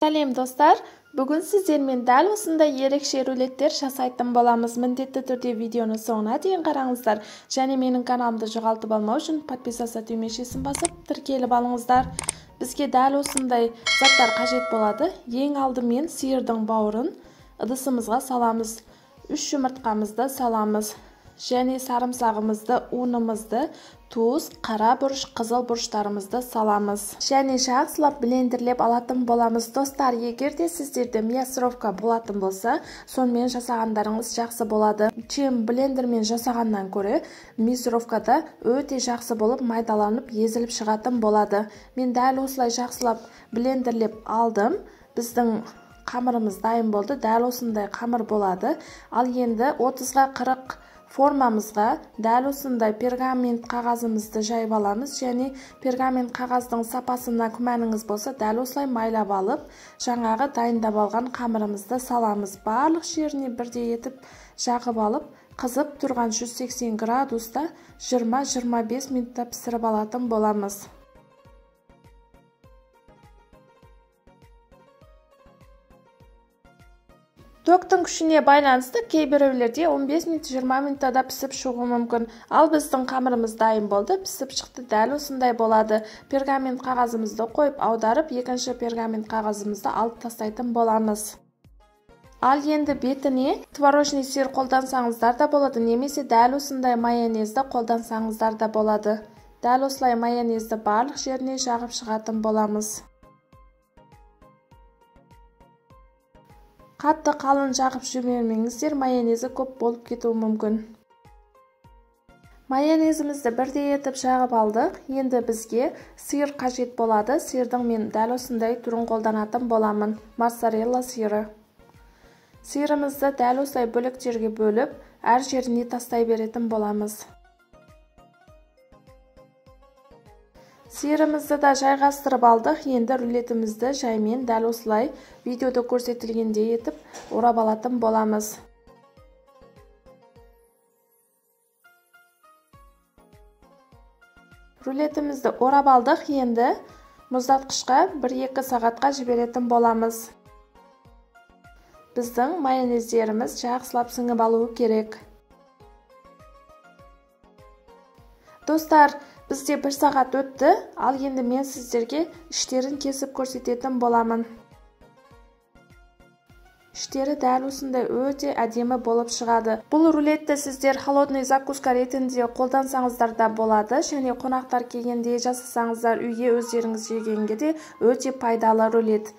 Сәлем достар, бүгін сіздермен дәл осындай ерекше рулеттер жасайтын боламыз. Міндетті түрде видеоны соңына дейін қараңыздар. Және менің каналымды жоғалтып алмау үшін подписаться түймешесін басып, тіркеліп алыңыздар. Бізге дәл осындай заттар қажет болады. Ең алдымен сиырдың бауырын ыдысымызға саламыз. 3 жұмыртқамызды саламыз. Және сарымсағымызды, унымызды, туз, қара бұрыш, қызыл бұрыштарымызды саламыз. Және жақсылап блендерлеп алатын боламыз. Достар, егер де сіздерде мясорубка болатын болса, сонымен жасағандарыңыз жақсы болады. Чем блендермен жасағаннан көрі, мясорубкада өте жақсы болып майдаланып, езіліп шығатын болады. Мен дәл осылай жақсылап блендерлеп алдым. Біздің қамырымыз дайын болды. Дәл осындай қамыр болады. Ал енді 30-ға 40 формамызға дәл осындай пергамент қағазымызды жайып аламыз. Және пергамент қағаздың сапасына күмәніңіз болса, дәл осылай майлап алып, жаңағы дайындап алған қамырымызды саламыз. Барлық жеріне бірдей етіп жағып алып, қызып тұрған 180 градуста 20-25 минутта пісіріп алатын боламыз. Токтың күшіне байланысты кейбіреулерде 15 минут 20 минутта пісіп шығуы мүмкін. Ал біздің қамырымыз дайын болды, пісіп шықты, дәл осындай болады. Пергамент қағазымызды қойып аударып, екінші пергамент қағазымызды алып тастайтын боламыз. Ал енді бетіне творожный сыр қолдансаңыздар да болады, немесе дәл осындай майонезді қолдансаңыздар да болады. Дәл осылай майонезді барлық жеріне жағып шығатын боламыз. Қатты қалың жағып жібермеңіздер, майонезі көп болып кетуі мүмкін. Майонезімізді бірдей етіп жағып алдық. Енді бізге сыр қажет болады. Сырдың мен дәл осындай түрін қолданатын боламын. Моцарелла сыры. Сырымызды дәл осылай бөліктерге бөліп, әр жеріне тастай беретін боламыз. Сиырымызды да жайғастырып алдық. Енді рулетімізді жаймен дәл осылай видеода көрсетілгендей етіп орап алатын боламыз. Рулетімізді орап алдық. Енді мұздатқышқа 1-2 сағатқа жіберетін боламыз. Біздің майонездеріміз жақсылап сіңіп алуы керек. Достар, бізде 1 сағат өтті, ал енді мен сіздерге іштерін кесіп көрсететін боламын. Іштері дәл осындай өте әдемі болып шығады. Бұл рулетті сіздер холодный закуска ретінде қолдансаңыздар да болады, және қонақтар келгенде жасасаңыздар, үйге өздеріңіз жегенге де өте пайдалы рулет.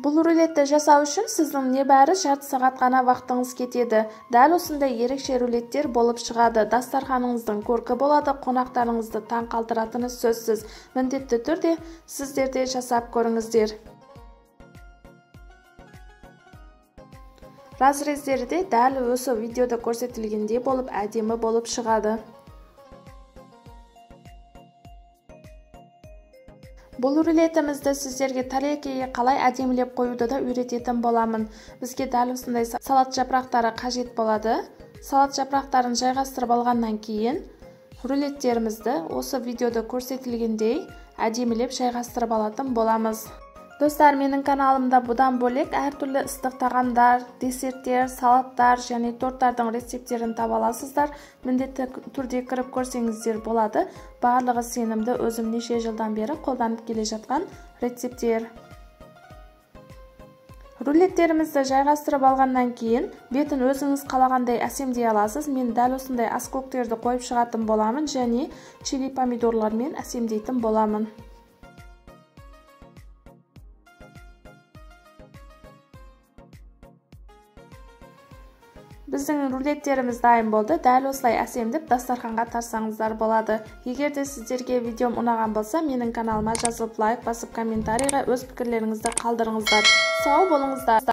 Бұл рулетті жасау үшін сіздің небәрі жарты сағат қана уақытыңыз кетеді. Дәл осындай ерекше рулеттер болып шығады. Дастарханыңыздың көркі болады, қонақтарыңызды таң қалдыратыны сөзсіз. Міндетті түрде сіздер де жасап көріңіздер. Разрездері де дәл осы видеода көрсетілгендей болып әдемі болып шығады. Бұл рулетімізді сіздерге тарелкеге қалай әдемілеп қоюды да үйрететін боламын. Бізге дәл осындай салат жапырақтары қажет болады. Салат жапырақтарын жайғастырып алғаннан кейін рулеттерімізді осы видеода көрсетілгендей әдемілеп жайғастырып алатын боламыз. Достар, менің каналымда бұдан бөлек әртүрлі ыстық тағамдар, десерттер, салаттар және торттардың рецептерін таба аласыздар. Міндетті түрде кіріп көрсеңіздер болады. Барлығы сенімді, өзім неше жылдан бері қолданып келе жатқан рецептер. Рулеттерімізді жайғастырып алғаннан кейін бетін өзіңіз қалағандай әсемдей аласыз. Мен дәл осындай аскөктерді қойып шығатын боламын және чили помидорлармен әсемдейтін боламын. Біздің рулеттеріміз дайын болды. Дәл осылай әсемдеп дастарханға тарсаңыздар болады. Егер де сіздерге видеом ұнаған болса, менің каналыма жазылып лайк басып комментарийға өз пікірлеріңізді қалдырыңыздар. Сау болыңыздар.